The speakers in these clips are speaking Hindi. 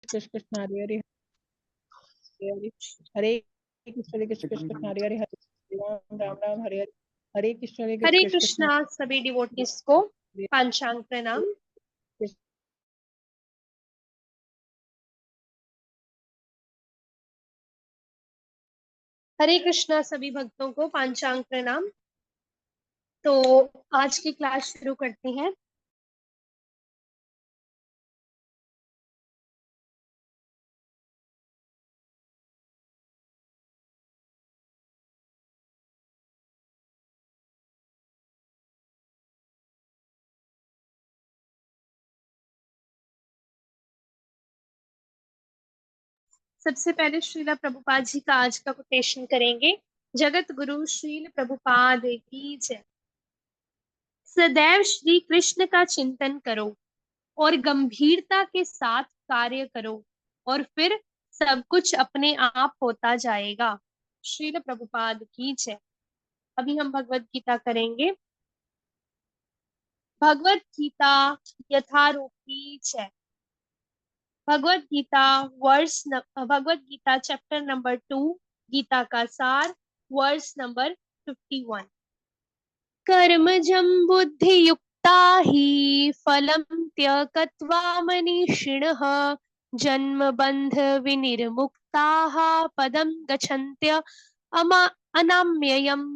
कृष्ण कृष्ण हरे हरे हरे हरे कृष्ण कृष्ण कृष्ण हरे हरे हरे राम राम राम हरे हरे हरे कृष्ण हरे कृष्ण कृष्ण कृष्णा सभी डिवोटीज को हरे पांचांग प्रणाम। हरे हरे कृष्णा सभी भक्तों को पांचांग प्रणाम। तो आज की क्लास शुरू करते हैं। सबसे पहले श्रीला प्रभुपाद जी का आज का कोटेशन करेंगे। जगत गुरु श्रील प्रभुपाद की जय। सदैव श्री कृष्ण का चिंतन करो और गंभीरता के साथ कार्य करो और फिर सब कुछ अपने आप होता जाएगा। श्रील प्रभुपाद की जय। अभी हम भगवत गीता करेंगे। भगवत गीता यथारूपी जय। भगवत गीता भगवत गीता चैप्टर नंबर 2, गीता का सार, वर्स नंबर 51। कर्मजं बुद्धि युक्ता ही फलं त्यक्त्वा मनीषिणः जन्म बंध विनिर्मुक्ताः पदं गच्छन्त्य अनाम्ययम्।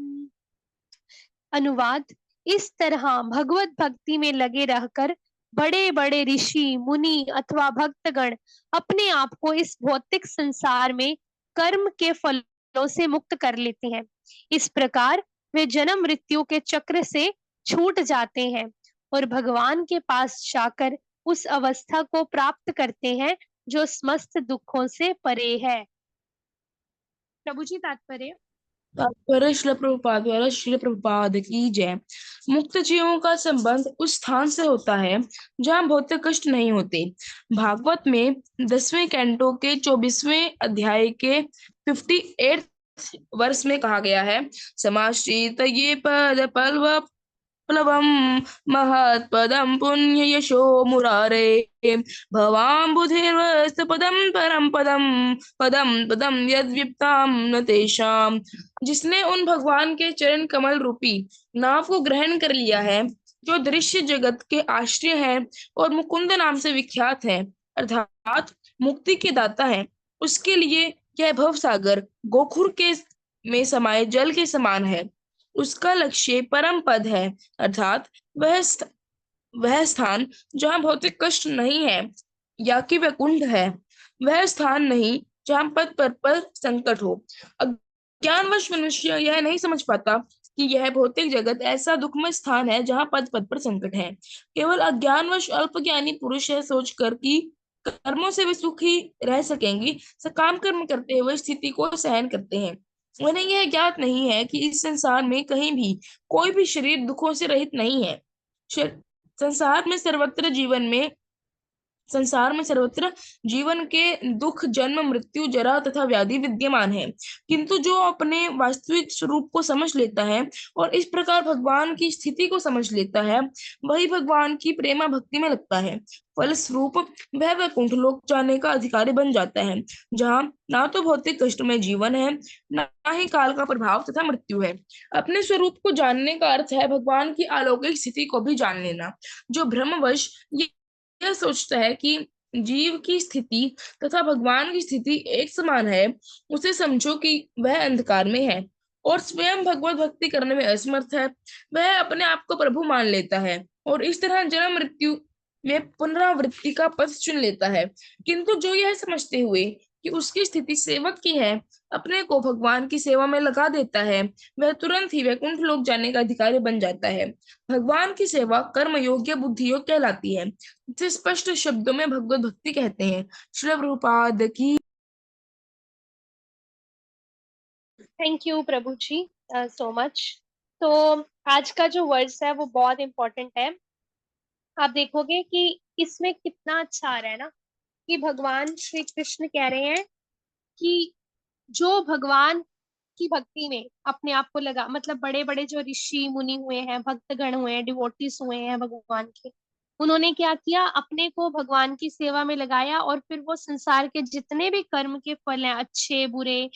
अनुवाद। इस तरह भगवत भक्ति में लगे रहकर बड़े बड़े ऋषि मुनि अथवा भक्तगण अपने आप को इस भौतिक संसार में कर्म के फलों से मुक्त कर लेते हैं। इस प्रकार वे जन्म मृत्यु के चक्र से छूट जाते हैं और भगवान के पास जाकर उस अवस्था को प्राप्त करते हैं जो समस्त दुखों से परे है। प्रभु जी तात्पर्य। तात्पर्य श्रील प्रभुपाद द्वारा श्रील प्रभुपाद की जय। मुक्त जीवों का संबंध उस स्थान से होता है जहाँ भौतिक कष्ट नहीं होते। भागवत में 10वें कैंटो के 24वें अध्याय के 58 वर्ष में कहा गया है, समाश्रित ये पद पल्व प्लवम महत्पदम पुण्य यशो मुरारे भवाम्बुधिर्वस्त पदम परम पदम पदम पदम यद्विप्ताम न तेषाम। जिसने उन भगवान के चरण कमल रूपी नाव को ग्रहण कर लिया है, जो दृश्य जगत के आश्रय है और मुकुंद नाम से विख्यात है, अर्थात मुक्ति के दाता है, उसके लिए यह भव सागर गोखुर के में समाये जल के समान है। उसका लक्ष्य परम पद है, अर्थात वह स्थान जहाँ भौतिक कष्ट नहीं है, या कि वैकुंठ है। वह स्थान नहीं जहाँ पद पर संकट हो। अज्ञानवश मनुष्य यह नहीं समझ पाता कि यह भौतिक जगत ऐसा दुखमय स्थान है जहाँ पद पर संकट है। केवल अज्ञानवश अल्पज्ञानी पुरुष यह सोचकर कि कर्मों से वे सुखी रह सकेंगे, सकाम कर्म करते हुए स्थिति को सहन करते हैं। उन्हें यह ज्ञात नहीं है कि इस संसार में कहीं भी कोई भी शरीर दुखों से रहित नहीं है। संसार में सर्वत्र जीवन के दुख, जन्म, मृत्यु, जरा तथा व्याधि विद्यमान है। किंतु जो अपने वास्तविक स्वरूप को समझ लेता है और इस प्रकार भगवान की स्थिति को समझ लेता है, वही भगवान की प्रेमा भक्ति में लगता है। फलस्वरूप वह वैकुंठ लोक जाने का अधिकारी बन जाता है, जहाँ ना तो भौतिक कष्ट में जीवन है, ना ही काल का प्रभाव तथा मृत्यु है। अपने स्वरूप को जानने का अर्थ है भगवान की अलौकिक स्थिति को भी जान लेना। जो भ्रमवश यह सोचता है कि जीव की स्थिति तथा भगवान की स्थिति एक समान है, उसे समझो कि वह अंधकार में है और स्वयं भगवत भक्ति करने में असमर्थ है। वह अपने आप को प्रभु मान लेता है और इस तरह जन्म मृत्यु में पुनरावृत्ति का पथ चुन लेता है। किंतु जो यह समझते हुए कि उसकी स्थिति सेवक की है, अपने को भगवान की सेवा में लगा देता है, वह तुरंत ही वैकुंठ लोक जाने का अधिकारी बन जाता है। भगवान की सेवा कर्म योग्य बुद्धि योग कहलाती है, जिसे स्पष्ट शब्दों में भगवत भक्ति कहते हैं। श्री प्रभुपाद की। Thank you Prabhu ji so much. तो आज का जो वर्स है वो बहुत इंपॉर्टेंट है। आप देखोगे कि इसमें कितना अच्छा आ रहा है ना, कि भगवान श्री कृष्ण कह रहे हैं कि जो भगवान की भक्ति में अपने आप को लगा, मतलब बड़े बड़े जो ऋषि मुनि हुए हैं, भक्तगण हुए हैं, डिवोटीज हुए हैं भगवान के, उन्होंने क्या किया, अपने को भगवान की सेवा में लगाया और फिर वो संसार के जितने भी कर्म के फल हैं, अच्छे बुरे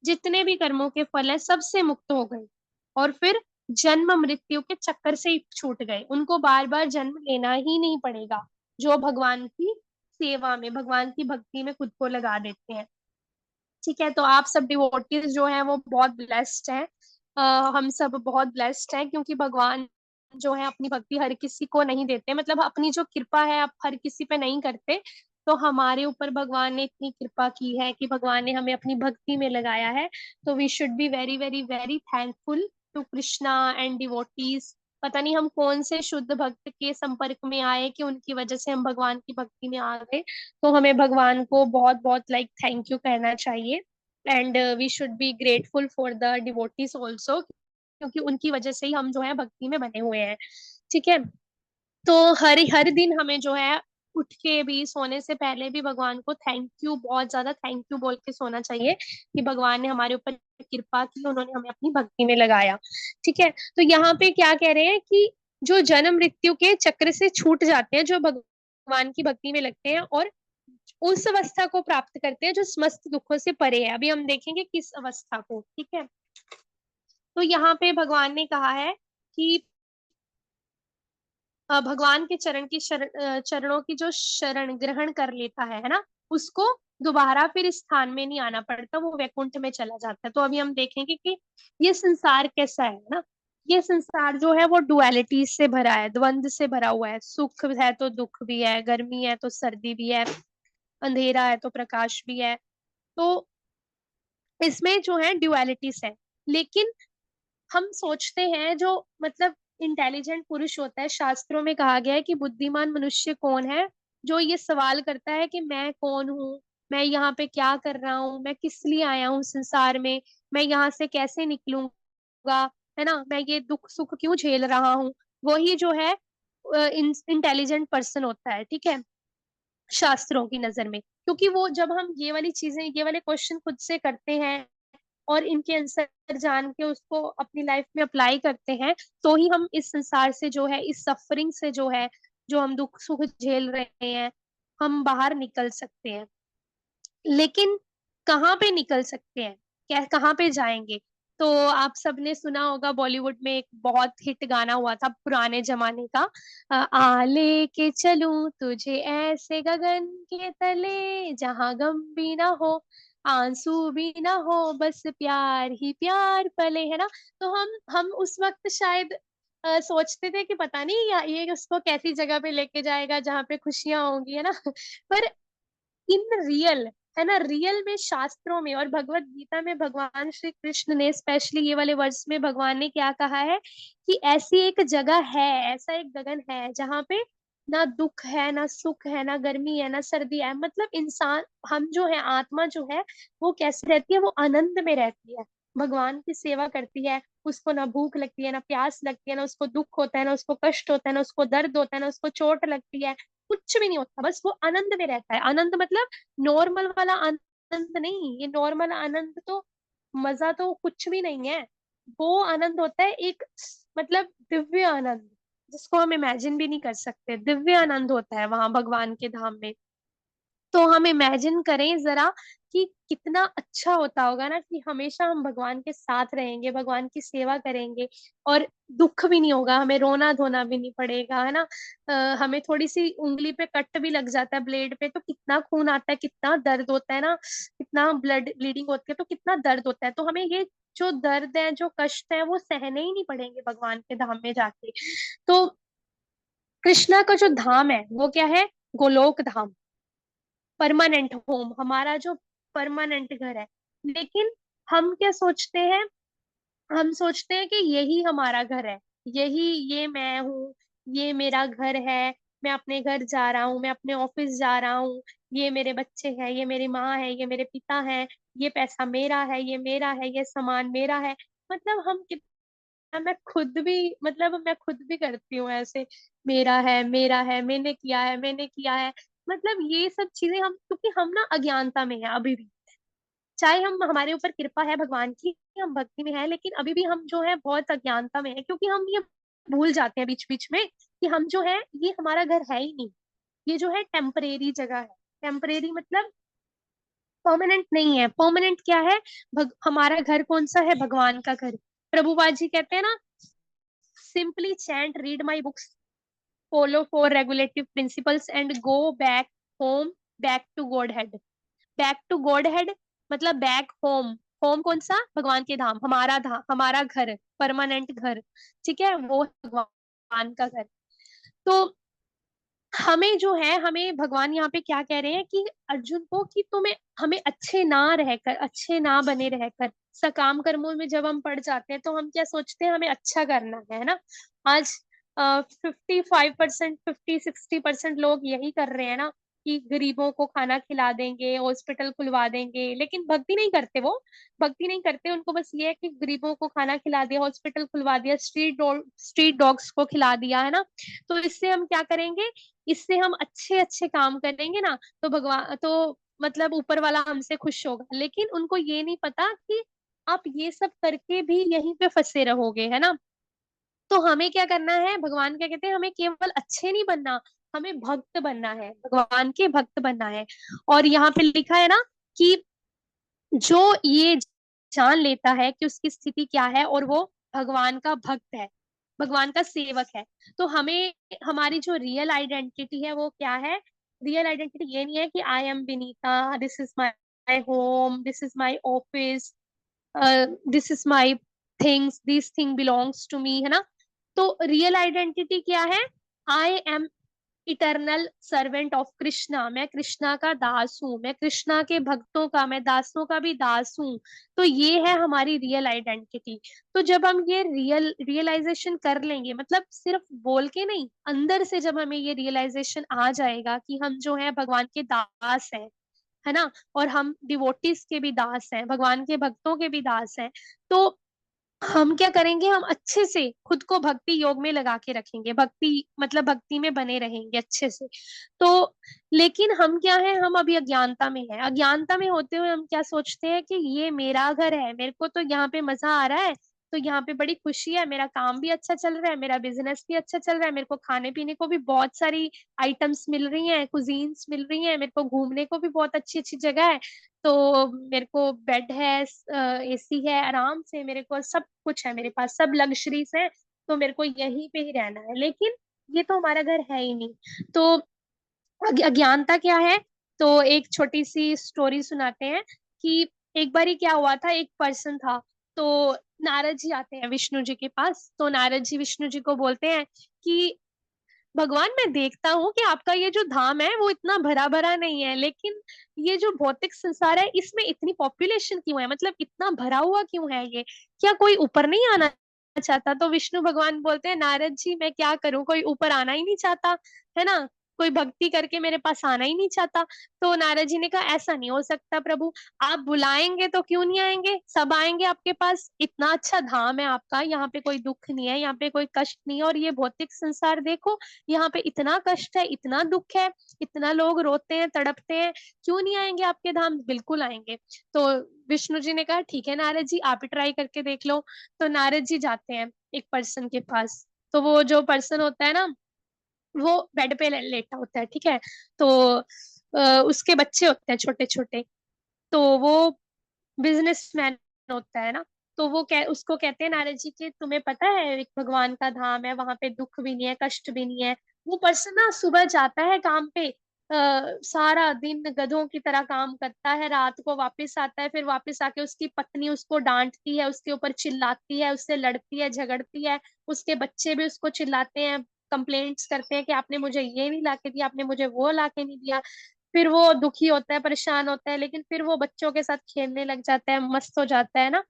जितने भी कर्मों के फल हैं, सबसे मुक्त हो गए और फिर जन्म मृत्यु के चक्कर से ही छूट गए। उनको बार बार जन्म लेना ही नहीं पड़ेगा, जो भगवान की सेवा में, भगवान की भक्ति में खुद को लगा देते हैं। ठीक है, तो आप सब डिवोटीज जो हैं वो बहुत ब्लेस्ड हैं। हम सब बहुत ब्लेस्ड हैं, क्योंकि भगवान जो है अपनी भक्ति हर किसी को नहीं देते, मतलब अपनी जो कृपा है आप हर किसी पे नहीं करते। तो हमारे ऊपर भगवान ने इतनी कृपा की है कि भगवान ने हमें अपनी भक्ति में लगाया है। तो we should be very very very thankful to Krishna and devotees. पता नहीं हम कौन से शुद्ध भक्त के संपर्क में आए कि उनकी वजह से हम भगवान की भक्ति में आ गए। तो हमें भगवान को बहुत बहुत लाइक थैंक यू कहना चाहिए। And we should be grateful for the devotees also, क्योंकि उनकी वजह से ही हम जो है भक्ति में बने हुए हैं। ठीक है, तो हर हर दिन हमें जो है उठ के भी, सोने से पहले भी भगवान को थैंक यू, बहुत ज्यादा थैंक यू बोल के सोना चाहिए कि भगवान ने हमारे ऊपर कृपा की, उन्होंने हमें अपनी भक्ति में लगाया। ठीक है, तो यहाँ पे क्या कह रहे हैं कि जो जन्म मृत्यु के चक्र से छूट जाते हैं, जो भगवान की भक्ति में लगते हैं और उस अवस्था को प्राप्त करते हैं जो समस्त दुखों से परे है। अभी हम देखेंगे किस अवस्था को। ठीक है, तो यहाँ पे भगवान ने कहा है कि भगवान के चरणों की जो शरण ग्रहण कर लेता है ना, उसको दोबारा फिर इस स्थान में नहीं आना पड़ता, वो वैकुंठ में चला जाता है। तो अभी हम देखेंगे कि ये संसार कैसा है ना। ये संसार जो है वो डुअलिटी से भरा है, द्वंद से भरा हुआ है। सुख है तो दुख भी है, गर्मी है तो सर्दी भी है, अंधेरा है तो प्रकाश भी है। तो इसमें जो है ड्युअलिटीज है। लेकिन हम सोचते हैं जो मतलब इंटेलिजेंट पुरुष होता है, शास्त्रों में कहा गया है कि बुद्धिमान मनुष्य कौन है, जो ये सवाल करता है कि मैं कौन हूँ, मैं यहाँ पे क्या कर रहा हूँ, मैं किस लिए आया हूँ संसार में, मैं यहाँ से कैसे निकलूंगा, है ना, मैं ये दुख सुख क्यों झेल रहा हूँ। वही जो है इंटेलिजेंट पर्सन होता है। ठीक है, शास्त्रों की नजर में, क्योंकि वो जब हम ये वाली चीजें, ये वाले क्वेश्चन खुद से करते हैं और इनके आंसर जान के उसको अपनी लाइफ में अप्लाई करते हैं, तो ही हम इस संसार से जो है, इस सफरिंग से जो है, जो हम दुख सुख झेल रहे हैं, हम बाहर निकल सकते हैं। लेकिन कहाँ पे निकल सकते हैं, क्या कहाँ पे जाएंगे। तो आप सबने सुना होगा, बॉलीवुड में एक बहुत हिट गाना हुआ था पुराने जमाने का, आ लेके चलूं तुझे ऐसे गगन के तले, जहां गम भी ना हो आंसू भी ना हो, बस प्यार ही प्यार पले, है ना। तो हम उस वक्त शायद सोचते थे कि पता नहीं ये उसको कैसी जगह पे लेके जाएगा जहाँ पे खुशियां होंगी, है ना। पर इन रियल, है ना, रियल में शास्त्रों में और भगवत गीता में भगवान श्री कृष्ण ने स्पेशली ये वाले वर्ड्स में भगवान ने क्या कहा है कि ऐसी एक जगह है, ऐसा एक गगन है जहाँ पे ना दुख है, ना सुख है, ना गर्मी है, ना सर्दी है। मतलब इंसान, हम जो है, आत्मा जो है, वो कैसे रहती है, वो आनंद में रहती है, भगवान की सेवा करती है। उसको ना भूख लगती है, ना प्यास लगती है, ना उसको दुख होता है, ना उसको कष्ट होता है, ना उसको दर्द होता है, ना उसको चोट लगती है, कुछ भी नहीं होता, बस वो आनंद में रहता है। आनंद मतलब नॉर्मल वाला आनंद नहीं, ये नॉर्मल आनंद तो मजा तो कुछ भी नहीं है। वो आनंद होता है एक, मतलब दिव्य आनंद, जिसको हम इमेजिन भी नहीं कर सकते। दिव्य आनंद होता है वहां भगवान के धाम में। तो हम इमेजिन करें जरा कि कितना अच्छा होता होगा ना, कि हमेशा हम भगवान के साथ रहेंगे, भगवान की सेवा करेंगे और दुख भी नहीं होगा, हमें रोना धोना भी नहीं पड़ेगा, है ना। हमें थोड़ी सी उंगली पे कट भी लग जाता है, ब्लेड पे, तो कितना खून आता है, कितना दर्द होता है ना, कितना ब्लड ब्लीडिंग होती है, तो कितना दर्द होता है। तो हमें ये जो दर्द है, जो कष्ट है, वो सहने ही नहीं पड़ेंगे भगवान के धाम में जाके। तो कृष्णा का जो धाम है वो क्या है, गोलोक धाम, परमानेंट होम, हमारा जो परमानेंट घर है। लेकिन हम क्या सोचते हैं, हम सोचते हैं कि यही हमारा घर है, यही, ये मैं हूँ, ये मेरा घर है, मैं अपने घर जा रहा हूँ, मैं अपने ऑफिस जा रहा हूँ, ये मेरे बच्चे हैं, ये मेरी माँ है, ये मेरे पिता हैं, ये पैसा मेरा है, ये मेरा है, ये सामान मेरा है। मतलब हम कितना, मैं खुद भी, मतलब मैं खुद भी करती हूँ ऐसे, मेरा है, मेरा है, मैंने किया है, मैंने किया है। मतलब ये सब चीजें हम, क्योंकि हम ना अज्ञानता में है अभी भी, चाहे हम, हमारे ऊपर कृपा है भगवान की, हम भक्ति में है, लेकिन अभी भी हम जो है बहुत अज्ञानता में है, क्योंकि हम ये भूल जाते हैं बीच बीच में कि हम जो है ये हमारा घर है ही नहीं, ये जो है टेम्परेरी जगह है। टेम्परेरी मतलब परमानेंट नहीं है। परमानेंट क्या है? हमारा घर कौन सा है? भगवान का घर। प्रभुपाद जी कहते हैं ना, simply chant, read my books, follow four regulative principles and go back home, back to Godhead. Back to Godhead मतलब बैक होम। होम कौन सा? भगवान के धाम, हमारा धाम, हमारा घर, परमानेंट घर, ठीक है, वो है भगवान का घर। तो हमें जो है, हमें भगवान यहाँ पे क्या कह रहे हैं कि अर्जुन को, कि तुम्हें, हमें अच्छे ना रहकर, अच्छे ना बने रहकर, सकाम कर्मों में जब हम पड़ जाते हैं तो हम क्या सोचते हैं? हमें अच्छा करना है ना। आज 55%, 50-60% लोग यही कर रहे हैं ना, कि गरीबों को खाना खिला देंगे, हॉस्पिटल खुलवा देंगे, लेकिन भक्ति नहीं करते वो। भक्ति नहीं करते, उनको बस ये है कि गरीबों को खाना खिला दिया, हॉस्पिटल खुलवा दिया, स्ट्रीट डॉग्स को खिला दिया, है ना। तो इससे हम क्या करेंगे? इससे हम अच्छे अच्छे काम करेंगे ना, तो भगवान तो मतलब ऊपर वाला हमसे खुश होगा। लेकिन उनको ये नहीं पता कि आप ये सब करके भी यहीं पे फंसे रहोगे, है ना। तो हमें क्या करना है? भगवान क्या कहते हैं? हमें केवल अच्छे नहीं बनना, हमें भक्त बनना है, भगवान के भक्त बनना है। और यहाँ पे लिखा है ना कि जो ये जान लेता है कि उसकी स्थिति क्या है और वो भगवान का भक्त है, भगवान का सेवक है, तो हमें, हमारी जो रियल आइडेंटिटी है वो क्या है? रियल आइडेंटिटी ये नहीं है कि I am Vinita, this is my home, this is my office, this is my things, this thing belongs to me, है ना। तो रियल आइडेंटिटी क्या है? I am eternal servant of Krishna, मैं कृष्णा का दास हूँ, मैं कृष्णा के भक्तों का, मैं दासों का भी दास हूँ। तो ये है हमारी रियल आइडेंटिटी। तो जब हम ये रियलाइजेशन कर लेंगे, मतलब सिर्फ बोल के नहीं, अंदर से जब हमें ये रियलाइजेशन आ जाएगा कि हम जो है भगवान के दास हैं, है ना, और हम डिवोटीज के भी दास हैं, भगवान के भक्तों के भी दास हैं, तो हम क्या करेंगे? हम अच्छे से खुद को भक्ति योग में लगा के रखेंगे, भक्ति मतलब भक्ति में बने रहेंगे अच्छे से। तो लेकिन हम क्या है? हम अभी अज्ञानता में है। अज्ञानता में होते हुए हम क्या सोचते हैं कि ये मेरा घर है, मेरे को तो यहाँ पे मजा आ रहा है, तो यहाँ पे बड़ी खुशी है, मेरा काम भी अच्छा चल रहा है, मेरा बिजनेस भी अच्छा चल रहा है, मेरे को खाने पीने को भी बहुत सारी आइटम्स मिल रही हैं, कुजीन्स मिल रही हैं, मेरे को घूमने को भी बहुत अच्छी अच्छी जगह है, तो मेरे को बेड है, एसी है, आराम से मेरे को सब कुछ है, मेरे पास सब लग्जरीज है, तो मेरे को यहीं पे ही रहना है। लेकिन ये तो हमारा घर है ही नहीं। तो अज्ञानता क्या है? तो एक छोटी सी स्टोरी सुनाते हैं कि एक बार ही क्या हुआ था, एक पर्सन था, तो नारद जी आते हैं विष्णु जी के पास, तो नारद जी विष्णु जी को बोलते हैं कि भगवान, मैं देखता हूँ कि आपका ये जो धाम है वो इतना भरा भरा नहीं है, लेकिन ये जो भौतिक संसार है इसमें इतनी पॉपुलेशन क्यों है? मतलब इतना भरा हुआ क्यों है ये? क्या कोई ऊपर नहीं आना चाहता? तो विष्णु भगवान बोलते हैं, नारद जी मैं क्या करूं, कोई ऊपर आना ही नहीं चाहता, है ना, कोई भक्ति करके मेरे पास आना ही नहीं चाहता। तो नारद जी ने कहा, ऐसा नहीं हो सकता प्रभु, आप बुलाएंगे तो क्यों नहीं आएंगे, सब आएंगे आपके पास, इतना अच्छा धाम है आपका, यहाँ पे कोई दुख नहीं है, यहाँ पे कोई कष्ट नहीं है, और ये भौतिक संसार देखो, यहाँ पे इतना कष्ट है, इतना दुख है, इतना लोग रोते हैं, तड़पते हैं, क्यों नहीं आएंगे आपके धाम? बिल्कुल आएंगे। तो विष्णु जी ने कहा, ठीक है नारद जी, आप ही ट्राई करके देख लो। तो नारद जी जाते हैं एक पर्सन के पास, तो वो जो पर्सन होता है ना, वो बेड पे लेटा होता है, ठीक है। तो उसके बच्चे होते हैं छोटे छोटे, तो वो बिजनेसमैन होता है ना, तो वो उसको कहते हैं नारद जी कि तुम्हें पता है एक भगवान का धाम है, वहां पे दुख भी नहीं है, कष्ट भी नहीं है। वो पर्सन ना सुबह जाता है काम पे, सारा दिन गधों की तरह काम करता है, रात को वापस आता है, फिर वापस आके उसकी पत्नी उसको डांटती है, उसके ऊपर चिल्लाती है, उससे लड़ती है, झगड़ती है, उसके बच्चे भी उसको चिल्लाते हैं, कंप्लेंट्स करते हैं कि आपने मुझे ये नहीं लाके दिया, आपने मुझे वो लाके नहीं दिया। फिर वो दुखी होता है, परेशान होता है, लेकिन फिर वो बच्चों के साथ खेलने लग जाता है, मस्त हो जाता है ना।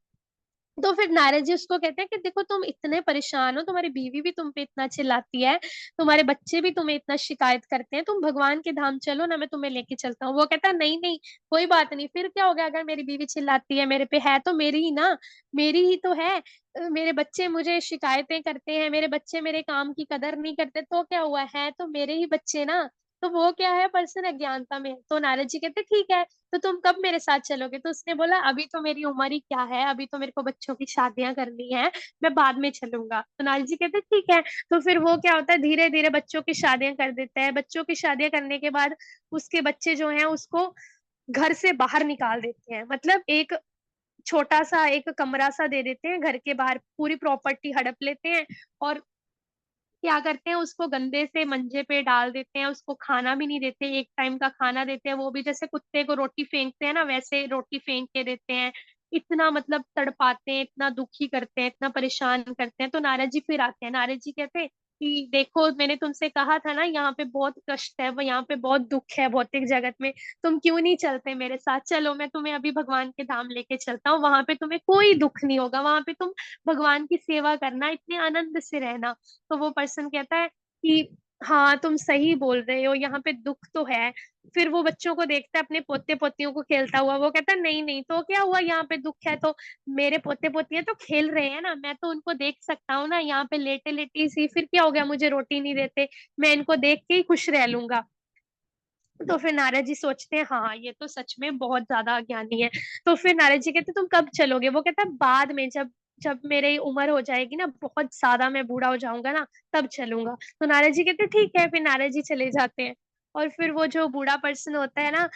तो फिर नारद जी उसको कहते हैं कि देखो तुम इतने परेशान हो, तुम्हारी बीवी भी तुम पे इतना चिल्लाती है, तुम्हारे बच्चे भी तुम्हें इतना शिकायत करते हैं, तुम भगवान के धाम चलो ना, मैं तुम्हें लेके चलता हूँ। वो कहता है, नहीं नहीं, कोई बात नहीं, फिर क्या हो गया, अगर मेरी बीवी चिल्लाती है मेरे पे, है तो मेरी ही ना, मेरी ही तो है। मेरे बच्चे मुझे शिकायतें करते हैं, मेरे बच्चे मेरे काम की कदर नहीं करते, तो क्या हुआ, है तो मेरे ही बच्चे ना। तो वो क्या है, पर्सन अज्ञानता में है। तो नारद जी कहते ठीक है, तो तुम कब मेरे साथ चलोगे? तो उसने बोला अभी तो मेरी उम्र ही क्या है, अभी तो मेरे को बच्चों की शादियां करनी है, मैं बाद में चलूंगा। तो नारद जी कहते ठीक है। तो फिर वो क्या होता है, धीरे धीरे बच्चों की शादियां कर देते हैं। बच्चों की शादियां करने के बाद उसके बच्चे जो हैं उसको घर से बाहर निकाल देते हैं। मतलब एक छोटा सा एक कमरा सा दे देते हैं घर के बाहर, पूरी प्रॉपर्टी हड़प लेते हैं और क्या करते हैं, उसको गंदे से मंजे पे डाल देते हैं। उसको खाना भी नहीं देते, एक टाइम का खाना देते हैं, वो भी जैसे कुत्ते को रोटी फेंकते हैं ना, वैसे रोटी फेंक के देते हैं। इतना मतलब तड़पाते हैं, इतना दुखी करते हैं, इतना परेशान करते हैं। तो नारद जी फिर आते हैं। नारद जी कहते हैं कि देखो मैंने तुमसे कहा था ना, यहाँ पे बहुत कष्ट है, वो यहाँ पे बहुत दुख है भौतिक जगत में, तुम क्यों नहीं चलते मेरे साथ? चलो मैं तुम्हें अभी भगवान के धाम लेके चलता हूँ, वहां पे तुम्हें कोई दुख नहीं होगा, वहां पे तुम भगवान की सेवा करना, इतने आनंद से रहना। तो वो पर्सन कहता है कि हाँ तुम सही बोल रहे हो, यहाँ पे दुख तो है। फिर वो बच्चों को देखता है, अपने पोते पोतियों को खेलता हुआ, वो कहता है नहीं नहीं, तो क्या हुआ, यहाँ पे दुख है तो मेरे पोते पोतियां तो खेल रहे हैं ना, मैं तो उनको देख सकता हूँ ना, यहाँ पे लेटे लेटी सी, फिर क्या हो गया, मुझे रोटी नहीं देते, मैं इनको देख के ही खुश रह लूंगा। तो फिर नारद जी सोचते हैं हाँ ये तो सच में बहुत ज्यादा अज्ञानी है। तो फिर नारद जी कहते तुम कब चलोगे? वो कहता है बाद में, जब जब मेरी उम्र हो जाएगी ना, बहुत ज्यादा मैं बूढ़ा हो जाऊंगा ना, तब चलूंगा। तो नारद जी कहते ठीक है। फिर नारद जी चले जाते हैं। और फिर वो जो बूढ़ा पर्सन होता है ना,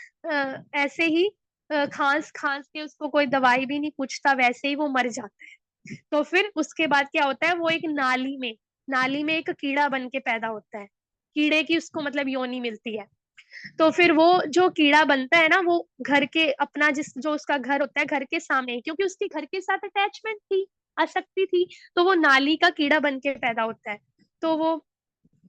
ऐसे ही खांस खांस के, उसको कोई दवाई भी नहीं पूछता, वैसे ही वो मर जाता है। तो फिर उसके बाद क्या होता है, वो एक नाली में एक कीड़ा बन के पैदा होता है। कीड़े की उसको मतलब योनि मिलती है। तो फिर वो जो कीड़ा बनता है ना, वो घर के अपना जो उसका घर होता है घर के सामने ही, क्योंकि उसकी घर के साथ अटैचमेंट थी, आसक्ति थी, तो वो नाली का कीड़ा बन के पैदा होता है। तो वो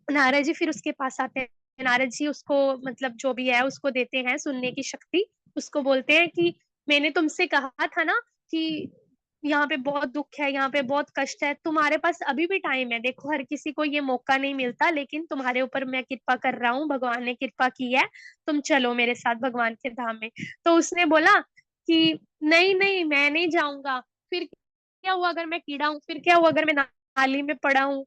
नारद जी फिर उसके पास आते हैं। नारद जी उसको मतलब जो भी है उसको देते हैं सुनने की शक्ति। उसको बोलते हैं कि मैंने तुमसे कहा था ना कि यहाँ पे बहुत दुख है, यहाँ पे बहुत कष्ट है, तुम्हारे पास अभी भी टाइम है, देखो हर किसी को ये मौका नहीं मिलता, लेकिन तुम्हारे ऊपर मैं कृपा कर रहा हूँ, भगवान ने कृपा की है, तुम चलो मेरे साथ भगवान के धाम में। तो उसने बोला कि नहीं नहीं मैं नहीं जाऊंगा। फिर क्या हुआ अगर मैं कीड़ा हूँ? फिर क्या हुआ अगर मैं नाली में पड़ा हूँ?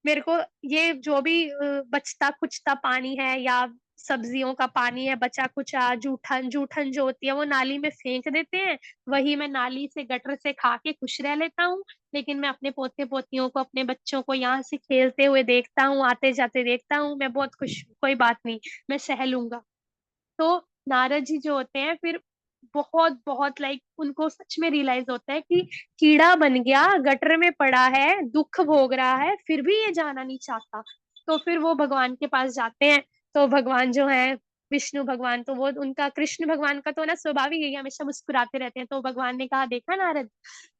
मेरे को ये जो भी बचता कुचता पानी है या सब्जियों का पानी है, बचा कुचा जूठन जूठन जो होती है, वो नाली में फेंक देते हैं। वही मैं नाली से गटर से खा के खुश रह लेता हूँ। लेकिन मैं अपने पोते पोतियों को, अपने बच्चों को यहाँ से खेलते हुए देखता हूँ, आते जाते देखता हूँ, मैं बहुत खुश हूँ, कोई बात नहीं, मैं सह लूंगा। तो नारद जी जो होते हैं फिर बहुत बहुत लाइक उनको सच में रियलाइज होता है कि कीड़ा बन गया, गटर में पड़ा है, दुख भोग रहा है, फिर भी ये जाना नहीं चाहता। तो फिर वो भगवान के पास जाते हैं। तो भगवान जो है विष्णु भगवान, तो वो उनका कृष्ण भगवान का तो ना स्वभाव ही यही है, हमेशा मुस्कुराते रहते हैं। तो भगवान ने कहा देखा नारद,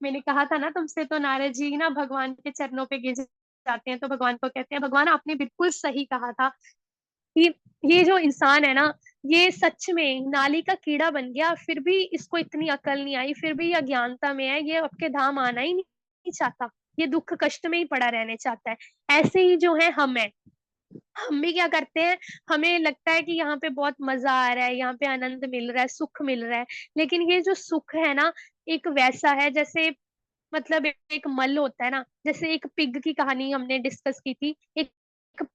मैंने कहा था ना तुमसे। तो नारद जी ना भगवान के चरणों पे गिर जाते हैं। तो भगवान को कहते हैं भगवान आपने बिल्कुल सही कहा था कि ये जो इंसान है ना, ये सच में नाली का कीड़ा बन गया, फिर भी इसको इतनी अकल नहीं आई, फिर भी ये अज्ञानता में है, ये आपके धाम आना ही नहीं चाहता, ये दुख कष्ट में ही पड़ा रहने चाहता है। ऐसे ही जो है हम भी क्या करते हैं, हमें लगता है कि यहाँ पे बहुत मजा आ रहा है, यहाँ पे आनंद मिल रहा है, सुख मिल रहा है। लेकिन ये जो सुख है ना, एक वैसा है जैसे मतलब एक मल होता है ना, जैसे एक पिग की कहानी हमने डिस्कस की थी। एक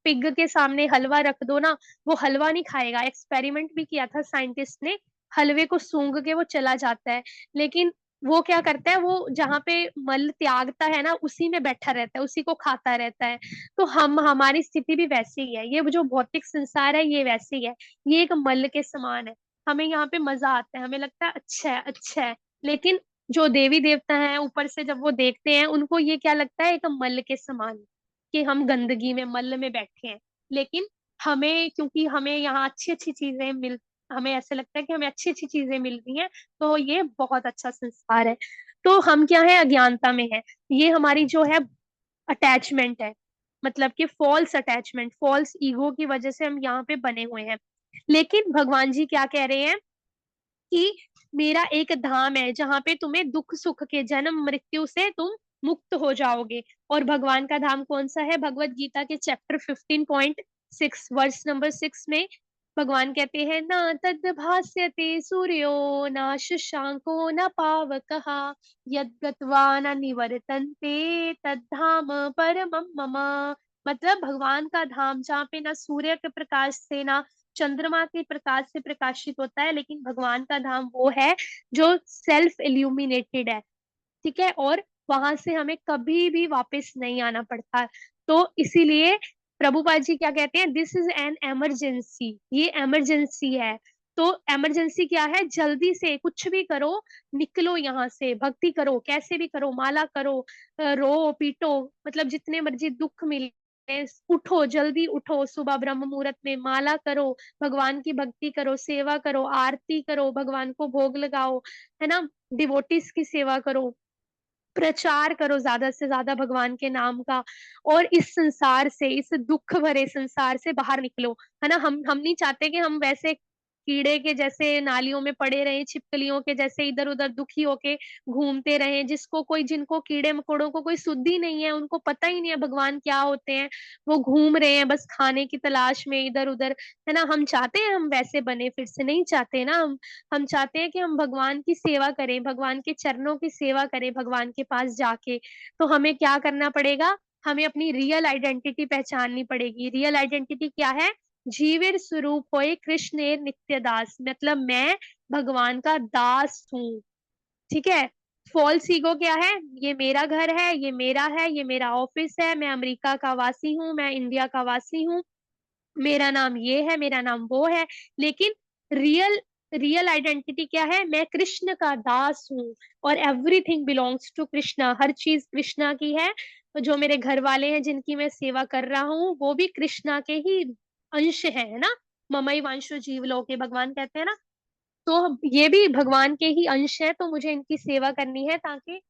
पिग के सामने हलवा रख दो ना, वो हलवा नहीं खाएगा। एक्सपेरिमेंट भी किया था साइंटिस्ट ने, हलवे को सूंघ के वो चला जाता है। लेकिन वो क्या करता है, वो जहाँ पे मल त्यागता है ना, उसी में बैठा रहता है, उसी को खाता रहता है। तो हम हमारी स्थिति भी वैसी ही है, ये जो भौतिक संसार है ये वैसे ही है, ये एक मल के समान है। हमें यहाँ पे मजा आता है, हमें लगता है अच्छा है अच्छा है। लेकिन जो देवी देवता हैं ऊपर से जब वो देखते हैं, उनको ये क्या लगता है, एक मल के समान, कि हम गंदगी में मल में बैठे हैं। लेकिन हमें, क्योंकि हमें यहाँ अच्छी अच्छी चीजें मिल, हमें ऐसे लगता है कि हमें अच्छी अच्छी चीजें मिल रही हैं, तो ये बहुत अच्छा संस्कार है। तो हम क्या है, अज्ञानता में है। ये हमारी जो है अटैचमेंट है, मतलब कि फॉल्स अटैचमेंट, फॉल्स ईगो की वजह से हम यहाँ पे बने हुए हैं। लेकिन भगवान जी क्या कह रहे हैं कि मेरा एक धाम है जहां पे तुम्हें दुख सुख के जन्म मृत्यु से तुम मुक्त हो जाओगे। और भगवान का धाम कौन सा है? भगवत गीता के चैप्टर 15.6 वर्स नंबर 6 में भगवान कहते हैं न तद भास्यते सूर्यो न शशांको न पावकः यद गत्वा न निवर्तन्ते तद्धाम परमं मम। मतलब भगवान का धाम जहाँ पे ना सूर्य के प्रकाश से, ना चंद्रमा के प्रकाश से प्रकाशित होता है, लेकिन भगवान का धाम वो है जो सेल्फ इल्यूमिनेटेड है, ठीक है, और वहां से हमें कभी भी वापस नहीं आना पड़ता। तो इसीलिए प्रभुपाद जी क्या कहते हैं, दिस इज एन इमरजेंसी, ये इमरजेंसी है। तो इमरजेंसी क्या है, जल्दी से कुछ भी करो, निकलो यहाँ से, भक्ति करो, कैसे भी करो, माला करो, रो पीटो, मतलब जितने मर्जी दुख मिले, उठो, जल्दी उठो, सुबह ब्रह्म मुहूर्त में माला करो, भगवान की भक्ति करो, सेवा करो, आरती करो, भगवान को भोग लगाओ, है ना, डिवोटीज की सेवा करो, प्रचार करो ज्यादा से ज्यादा भगवान के नाम का, और इस संसार से, इस दुख भरे संसार से बाहर निकलो, है ना। हम नहीं चाहते कि हम वैसे कीड़े के जैसे नालियों में पड़े रहे, छिपकलियों के जैसे इधर उधर दुखी होके घूमते रहे, जिनको कीड़े मकोड़ों को कोई सुद्धि नहीं है, उनको पता ही नहीं है भगवान क्या होते हैं, वो घूम रहे हैं बस खाने की तलाश में इधर उधर, है ना। हम चाहते हैं हम वैसे बने, फिर से नहीं चाहते ना। हम चाहते हैं कि हम भगवान की सेवा करें, भगवान के चरणों की सेवा करें, भगवान के पास जाके। तो हमें क्या करना पड़ेगा, हमें अपनी रियल आइडेंटिटी पहचाननी पड़ेगी। रियल आइडेंटिटी क्या है, जीवेर स्वरूप होए कृष्णेर नित्य दास, मतलब मैं भगवान का दास हूँ, ठीक है। फॉल्स ईगो क्या है, ये मेरा घर है, ये मेरा है, ये मेरा ऑफिस है, मैं अमेरिका का वासी हूँ, मैं इंडिया का वासी हूँ, मेरा नाम ये है, मेरा नाम वो है। लेकिन रियल रियल आइडेंटिटी क्या है, मैं कृष्ण का दास हूँ, और एवरीथिंग बिलोंग्स टू कृष्णा, हर चीज कृष्णा की है। जो मेरे घर वाले हैं जिनकी मैं सेवा कर रहा हूँ, वो भी कृष्णा के ही अंश है ना। ममई वांशो जीवलोके, भगवान कहते हैं ना। तो ये भी भगवान के ही अंश है, तो मुझे इनकी सेवा करनी है, ताकि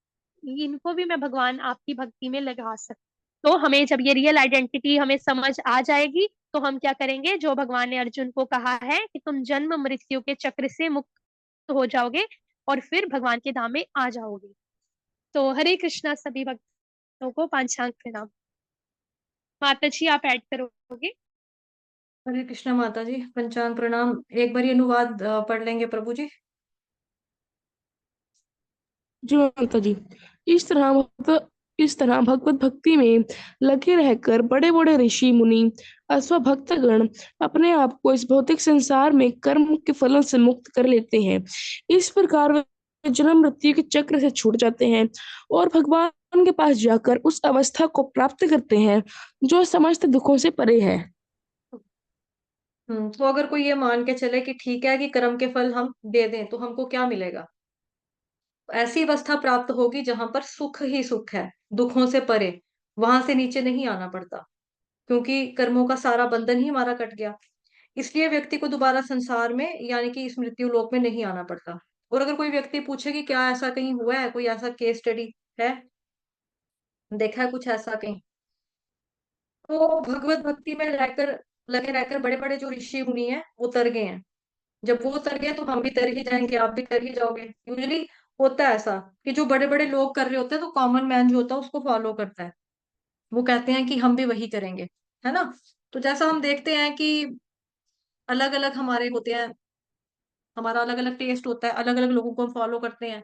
इनको भी मैं भगवान आपकी भक्ति में लगा सकूं। तो हमें जब ये रियल आइडेंटिटी हमें समझ आ जाएगी, तो हम क्या करेंगे, जो भगवान ने अर्जुन को कहा है कि तुम जन्म मृत्यु के चक्र से मुक्त हो जाओगे, और फिर भगवान के धाम में आ जाओगे। तो हरे कृष्णा सभी भक्तों को पांचांग प्रणाम। माता जी आप ऐड करोगे। हरे कृष्णा माता जी, पंचांग प्रणाम। एक बार अनुवाद पढ़ लेंगे प्रभु जी। जी माता जी। इस तरह इस तरह भगवत भक्ति में लगे रहकर बड़े बड़े ऋषि मुनि अथवा भक्तगण अपने आप को इस भौतिक संसार में कर्म के फलों से मुक्त कर लेते हैं। इस प्रकार वे जन्म मृत्यु के चक्र से छूट जाते हैं और भगवान के पास जाकर उस अवस्था को प्राप्त करते हैं जो समस्त दुखों से परे है। तो अगर कोई ये मान के चले कि ठीक है कि कर्म के फल हम दे दें तो हमको क्या मिलेगा, ऐसी अवस्था प्राप्त होगी जहां पर सुख ही सुख है, दुखों से परे, वहां से नीचे नहीं आना पड़ता, क्योंकि कर्मों का सारा बंधन ही हमारा कट गया। इसलिए व्यक्ति को दोबारा संसार में यानी कि इस मृत्यु लोक में नहीं आना पड़ता। और अगर कोई व्यक्ति पूछे कि क्या ऐसा कहीं हुआ है, कोई ऐसा केस स्टडी है, देखा है कुछ ऐसा कहीं, तो भगवत भक्ति में रहकर लगे रहकर बड़े बड़े जो ऋषि मुनि हैं वो तर गए हैं। जब वो तर गए तो हम भी तर ही जाएंगे, आप भी तर ही जाओगे। यूजुअली होता है ऐसा कि जो बड़े बड़े लोग कर रहे होते हैं तो कॉमन मैन जो होता है उसको फॉलो करता है, वो कहते हैं कि हम भी वही करेंगे, है ना। तो जैसा हम देखते हैं कि अलग अलग हमारे होते हैं, हमारा अलग अलग टेस्ट होता है, अलग अलग लोगों को हम फॉलो करते हैं।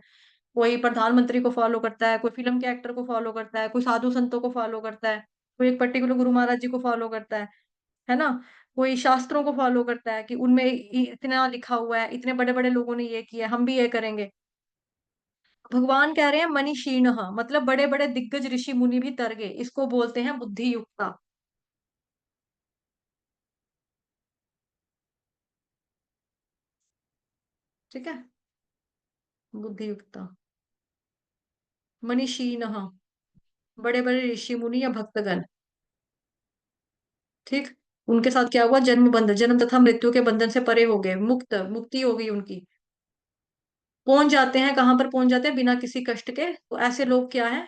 कोई प्रधानमंत्री को फॉलो करता है, कोई फिल्म के एक्टर को फॉलो करता है, कोई साधु संतों को फॉलो करता है, कोई एक पर्टिकुलर गुरु महाराज जी को फॉलो करता है ना। कोई शास्त्रों को फॉलो करता है कि उनमें इतना लिखा हुआ है, इतने बड़े बड़े लोगों ने ये किया, हम भी ये करेंगे। भगवान कह रहे हैं मनीषीण, मतलब बड़े बड़े दिग्गज ऋषि मुनि भी तर गए, इसको बोलते हैं बुद्धि युक्ता। ठीक है, बुद्धि युक्ता, मनीषीण, बड़े बड़े ऋषि मुनि या भक्तगण। ठीक, उनके साथ क्या हुआ, जन्म बंधन, जन्म तथा मृत्यु के बंधन से परे हो गए, मुक्त, मुक्ति हो गई उनकी। पहुंच जाते हैं, कहां पर पहुंच जाते हैं, बिना किसी कष्ट के। तो ऐसे लोग क्या है,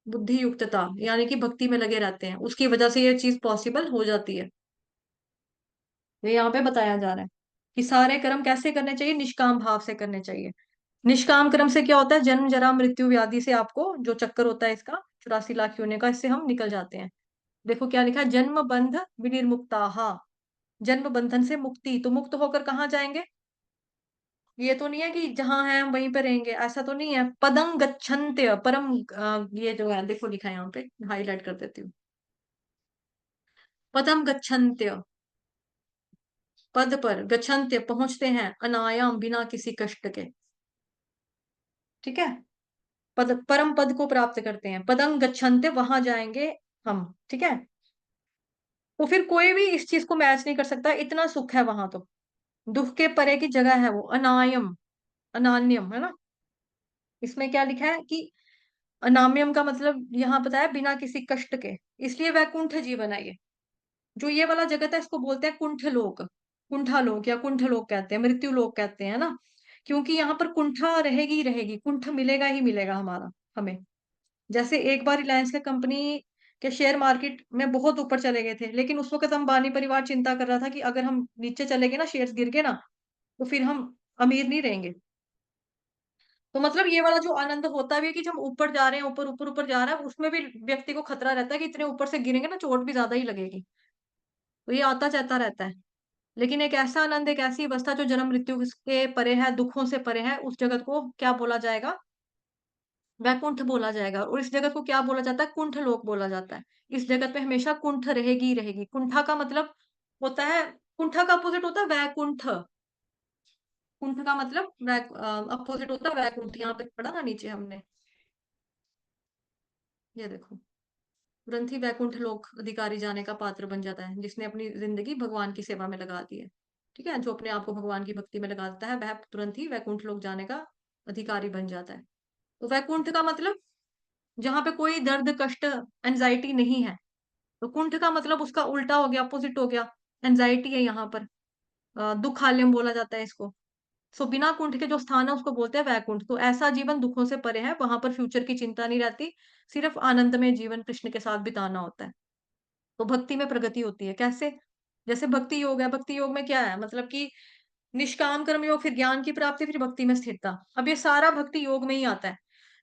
बुद्धि युक्तता, यानी कि भक्ति में लगे रहते हैं, उसकी वजह से ये चीज पॉसिबल हो जाती है। ये यहाँ पे बताया जा रहा है कि सारे कर्म कैसे करने चाहिए, निष्काम भाव से करने चाहिए। निष्काम कर्म से क्या होता है, जन्म जरा मृत्यु व्याधि से आपको जो चक्कर होता है इसका 84 लाख योनि का, इससे हम निकल जाते हैं। देखो क्या लिखा है, जन्म बंध विनिर्मुक्ता, जन्म बंधन से मुक्ति, तो मुक्त होकर कहाँ जाएंगे, ये तो नहीं है कि जहां है हम वहीं पे रहेंगे, ऐसा तो नहीं है। पदं गच्छन्त्य परम, ये जो है देखो लिखा है यहाँ पे, हाईलाइट कर देती हूँ। पदम गच्छन्त्य, पद पर, गच्छन्ते पहुंचते हैं, अनायाम बिना किसी कष्ट के। ठीक है, पद परम पद को प्राप्त करते हैं, पदं गच्छन्ते वहां जाएंगे हम। ठीक है, तो फिर कोई भी इस चीज को मैच नहीं कर सकता, इतना सुख है वहां तो। दुख के परे की जगह है वो, अनायम, अनान्यम, है ना। इसमें क्या लिखा है कि अनाम्यम का मतलब यहाँ पता है बिना किसी कष्ट के, इसलिए वैकुंठ जीवन है ये। जो ये वाला जगत है इसको बोलते हैं कुंठ लोक, कुंठा लोक या कुंठ लोक कहते हैं, मृत्यु लोक कहते हैं ना, क्योंकि यहाँ पर कुंठा रहेगी ही रहेगी, कुंठ मिलेगा ही मिलेगा हमारा हमें। जैसे एक बार रिलायंस के कंपनी के शेयर मार्केट में बहुत ऊपर चले गए थे, लेकिन उस वक्त अंबानी परिवार चिंता कर रहा था कि अगर हम नीचे चले गए ना, शेयर्स गिर गए ना, तो फिर हम अमीर नहीं रहेंगे। तो मतलब ये वाला जो आनंद होता भी है कि जब हम ऊपर जा रहे हैं, ऊपर ऊपर ऊपर जा रहा है, उसमें भी व्यक्ति को खतरा रहता है कि इतने ऊपर से गिरेंगे ना, चोट भी ज्यादा ही लगेगी। तो ये आता जाता रहता है। लेकिन एक ऐसा आनंद, एक ऐसी अवस्था जो जन्म मृत्यु के परे है, दुखों से परे है, उस जगत को क्या बोला जाएगा? वैकुंठ बोला जाएगा। और इस जगत को क्या बोला जाता है? कुंठ लोक बोला जाता है। इस जगत में हमेशा कुंठ रहेगी ही रहेगी। कुंठा का मतलब होता है, कुंठा का अपोजिट होता है वैकुंठ। कुंठ का मतलब अपोजिट होता है वैकुंठ। यहाँ पे पढ़ा ना नीचे हमने, ये देखो, तुरंत ही वैकुंठ लोक अधिकारी जाने का पात्र बन जाता है, जिसने अपनी जिंदगी भगवान की सेवा में लगा दी है। ठीक है, जो अपने आप को भगवान की भक्ति में लगा देता है, वह तुरंत ही वैकुंठ लोक जाने का अधिकारी बन जाता है। तो वैकुंठ का मतलब जहाँ पे कोई दर्द, कष्ट, एंजाइटी नहीं है। तो कुंठ का मतलब उसका उल्टा हो गया, अपोजिट हो गया, एंजाइटी है यहाँ पर। दुखालयम बोला जाता है इसको। सो बिना कुंठ के जो स्थान है उसको बोलते हैं वैकुंठ। तो ऐसा जीवन दुखों से परे है, वहां पर फ्यूचर की चिंता नहीं रहती, सिर्फ आनंद में जीवन कृष्ण के साथ बिताना होता है। तो भक्ति में प्रगति होती है कैसे? जैसे भक्ति योग है, भक्ति योग में क्या है, मतलब कि निष्काम कर्म योग, फिर ज्ञान की प्राप्ति, फिर भक्ति में स्थिरता। अब ये सारा भक्ति योग में ही आता है।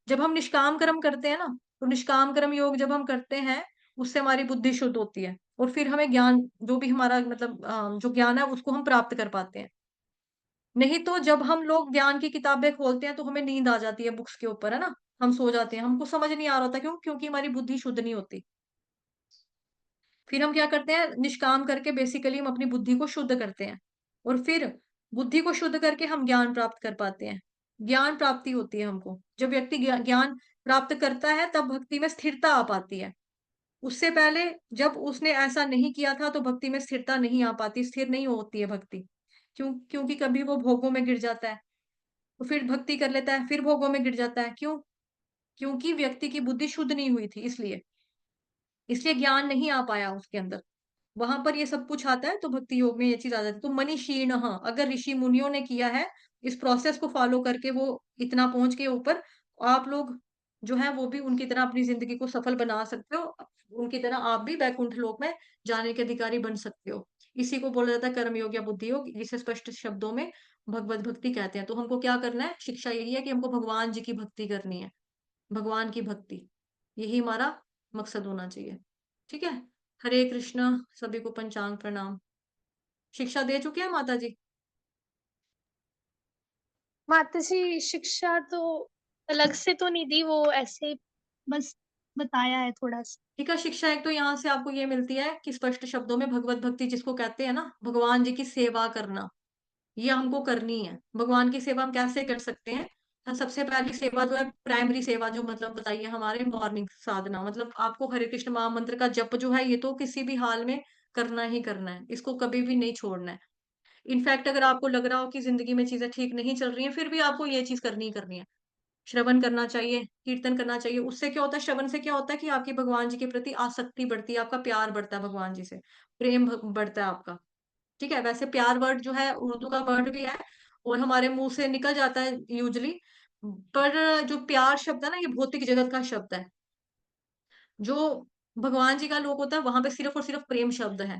जब हम निष्काम कर्म करते हैं ना, तो निष्काम कर्म योग जब हम करते हैं, उससे हमारी बुद्धि शुद्ध होती है, और फिर हमें ज्ञान, जो भी हमारा मतलब जो ज्ञान है उसको हम प्राप्त कर पाते हैं। नहीं तो जब हम लोग ज्ञान की किताबें खोलते हैं तो हमें नींद आ जाती है बुक्स के ऊपर, है ना, हम सो जाते हैं, हमको समझ नहीं आ रहा होता, क्यों? क्योंकि हमारी बुद्धि शुद्ध नहीं होती। फिर हम क्या करते हैं, निष्काम करके बेसिकली हम अपनी बुद्धि को शुद्ध करते हैं, और फिर बुद्धि को शुद्ध करके हम ज्ञान प्राप्त कर पाते हैं। ज्ञान प्राप्ति होती है हमको। जब व्यक्ति ज्ञान प्राप्त करता है तब भक्ति में स्थिरता आ पाती है। उससे पहले जब उसने ऐसा नहीं किया था तो भक्ति में स्थिरता नहीं आ पाती, स्थिर नहीं होती है भक्ति। क्योंकि कभी वो भोगों में गिर जाता है, तो फिर भक्ति कर लेता है, फिर भोगों में गिर जाता है। क्यों? क्योंकि व्यक्ति की बुद्धि शुद्ध नहीं हुई थी, इसलिए इसलिए ज्ञान नहीं आ पाया उसके अंदर। वहां पर ये सब कुछ आता है, तो भक्ति योग में ये चीज आ जाती है। तो मनीषीण, अगर ऋषि मुनियों ने किया है, इस प्रोसेस को फॉलो करके वो इतना पहुंच के ऊपर, आप लोग जो है वो भी उनकी तरह अपनी जिंदगी को सफल बना सकते हो। उनकी तरह आप भी वैकुंठ लोक में जाने के अधिकारी बन सकते हो। इसी को बोला जाता है कर्म योग या बुद्धि योग, जिसे स्पष्ट शब्दों में भगवत भक्ति कहते हैं। तो हमको क्या करना है? शिक्षा यही है कि हमको भगवान जी की भक्ति करनी है, भगवान की भक्ति, यही हमारा मकसद होना चाहिए। ठीक है, हरे कृष्ण। सभी को पंचांग प्रणाम। शिक्षा दे चुके हैं माता जी? माताजी शिक्षा तो अलग से तो नहीं दी, वो ऐसे बस बताया है थोड़ा सा। ठीक है, शिक्षा एक तो यहाँ से आपको ये मिलती है कि स्पष्ट शब्दों में भगवत भक्ति जिसको कहते हैं ना, भगवान जी की सेवा करना, ये हमको करनी है। भगवान की सेवा हम कैसे कर सकते हैं? सबसे पहली सेवा जो है, प्राइमरी सेवा, जो मतलब बताइए, हमारे मॉर्निंग साधना, मतलब आपको हरे कृष्ण महामंत्र का जप जो है, ये तो किसी भी हाल में करना ही करना है, इसको कभी भी नहीं छोड़ना है। इनफैक्ट अगर आपको लग रहा हो कि जिंदगी में चीजें ठीक नहीं चल रही हैं, फिर भी आपको ये चीज करनी ही करनी है। श्रवण करना चाहिए, कीर्तन करना चाहिए। उससे क्या होता है, श्रवण से क्या होता है कि आपकी भगवान जी के प्रति आसक्ति बढ़ती है, आपका प्यार बढ़ता है भगवान जी से, प्रेम बढ़ता है आपका। ठीक है, वैसे प्यार वर्ड जो है उर्दू का वर्ड भी है, और हमारे मुंह से निकल जाता है यूजली, पर जो प्यार शब्द है ना, ये भौतिक जगत का शब्द है। जो भगवान जी का लोक होता है वहां पे सिर्फ और सिर्फ प्रेम शब्द है,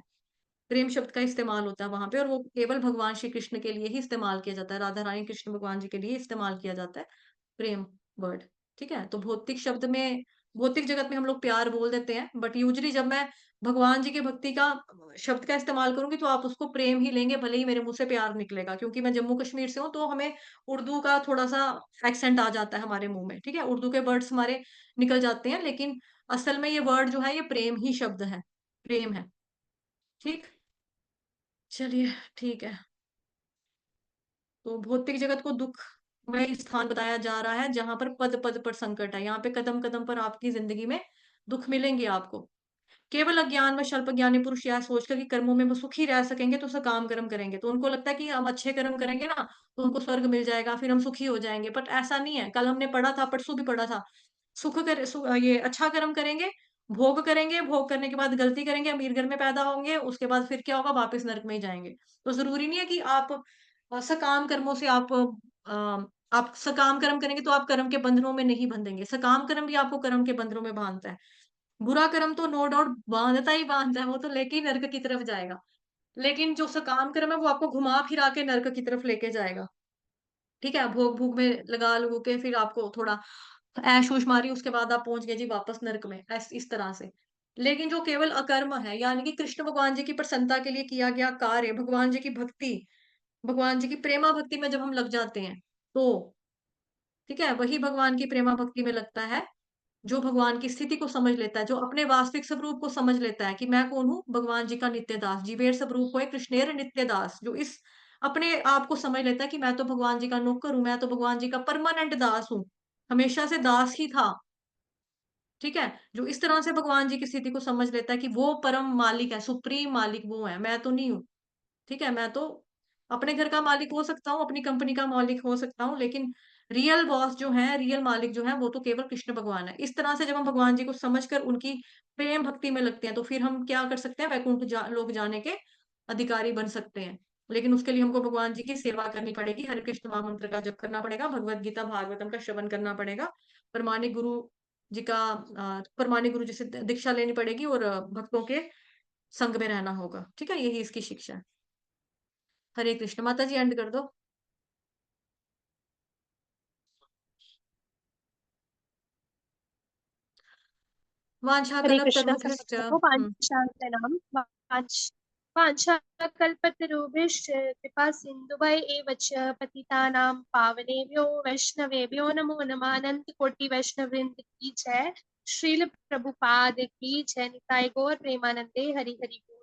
प्रेम शब्द का इस्तेमाल होता है वहां पे, और वो केवल भगवान श्री कृष्ण के लिए ही इस्तेमाल किया जाता है, राधा रानी कृष्ण भगवान जी के लिए इस्तेमाल किया जाता है प्रेम वर्ड। ठीक है, तो भौतिक शब्द में, भौतिक जगत में हम लोग प्यार बोल देते हैं, बट यूजली जब मैं भगवान जी की भक्ति का शब्द का इस्तेमाल करूंगी तो आप उसको प्रेम ही लेंगे, भले ही मेरे मुंह से प्यार निकलेगा, क्योंकि मैं जम्मू कश्मीर से हूँ, तो हमें उर्दू का थोड़ा सा एक्सेंट आ जाता है हमारे मुंह में। ठीक है, उर्दू के वर्ड्स हमारे निकल जाते हैं, लेकिन असल में ये वर्ड जो है ये प्रेम ही शब्द है, प्रेम है। ठीक। चलिए ठीक है। तो भौतिक जगत को दुख में स्थान बताया जा रहा है जहां पर पद पद पर संकट है। यहाँ पे कदम कदम पर आपकी जिंदगी में दुख मिलेंगे आपको। केवल अज्ञान व अल्प ज्ञानी पुरुष यह सोचकर कि कर्मों में वो सुखी रह सकेंगे तो सकाम कर्म करेंगे, तो उनको लगता है कि हम अच्छे कर्म करेंगे ना तो उनको स्वर्ग मिल जाएगा, फिर हम सुखी हो जाएंगे। बट ऐसा नहीं है। कल हमने पढ़ा था, परसों भी पढ़ा था, ये अच्छा कर्म करेंगे, भोग करेंगे, भोग करने के बाद गलती करेंगे, अमीर घर में पैदा होंगे, उसके बाद फिर क्या होगा, वापस नरक में ही जाएंगे। तो जरूरी नहीं है कि आप सकाम कर्मों से आप सकाम कर्म करेंगे तो आप कर्म के बंधनों में नहीं बंधेंगे। सकाम कर्म भी आपको कर्म के बंधनों में बांधता है। बुरा कर्म तो नो डाउट बांधता ही बांधता है, वो तो लेके ही नरक की तरफ जाएगा। लेकिन जो सकाम कर्म है वो आपको घुमा फिरा के नरक की तरफ लेके जाएगा। ठीक है, भोग भूग में लगा लगू के फिर आपको थोड़ा ऐश ऊश मारी, उसके बाद आप पहुंच गए जी वापस नरक में, इस तरह से। लेकिन जो केवल अकर्म है, यानी कि कृष्ण भगवान जी की प्रसन्नता के लिए किया गया कार्य, भगवान जी की भक्ति, भगवान जी की प्रेमा भक्ति में जब हम लग जाते हैं तो ठीक है, वही भगवान की प्रेमा भक्ति में लगता है जो भगवान की स्थिति को समझ लेता है, जो अपने वास्तविक स्वरूप को समझ लेता है कि मैं कौन हूँ, भगवान जी का नित्य दास, जीवेर स्वरूप होए कृष्णेर नित्य दास। जो इस अपने आप को समझ लेता है कि मैं तो भगवान जी का नौकर हूं, मैं तो भगवान जी का परमानेंट दास हूँ, हमेशा से दास ही था। ठीक है, जो इस तरह से भगवान जी की स्थिति को समझ लेता है कि वो परम मालिक है, सुप्रीम मालिक वो है, मैं तो नहीं हूँ। ठीक है, मैं तो अपने घर का मालिक हो सकता हूँ, अपनी कंपनी का मालिक हो सकता हूँ, लेकिन रियल बॉस जो है, रियल मालिक जो है, वो तो केवल कृष्ण भगवान है। इस तरह से जब हम भगवान जी को समझकर उनकी प्रेम भक्ति में लगते हैं तो फिर हम क्या कर सकते हैं, वैकुंठ लोग जाने के अधिकारी बन सकते हैं। लेकिन उसके लिए हमको भगवान जी की सेवा करनी पड़ेगी, हरे कृष्ण महामंत्र का जप करना पड़ेगा, भगवत गीता भागवतम का श्रवण करना पड़ेगा, प्रमाणिक गुरु जी का प्रमाणिक गुरु जी से दीक्षा लेनी पड़ेगी और भक्तों के संग में रहना होगा। ठीक है, यही इसकी शिक्षा है। हरे कृष्ण। माता जी एंड कर दो। वांछा हरे कृष्ण कल्पतरुभ्यश्च वाञ्छाकल्पनां वाञ्छाकल्पतरुभ्यश्च कृपा सिन्धुभय एव च पतितानां पावनेभ्यो वैष्णवेभ्यो नमो नमः। अनंत कोटि वैष्णव वृंद की जय। श्रील प्रभुपाद की जय। निताय गौर प्रेमानंदे हरि हरि बोल।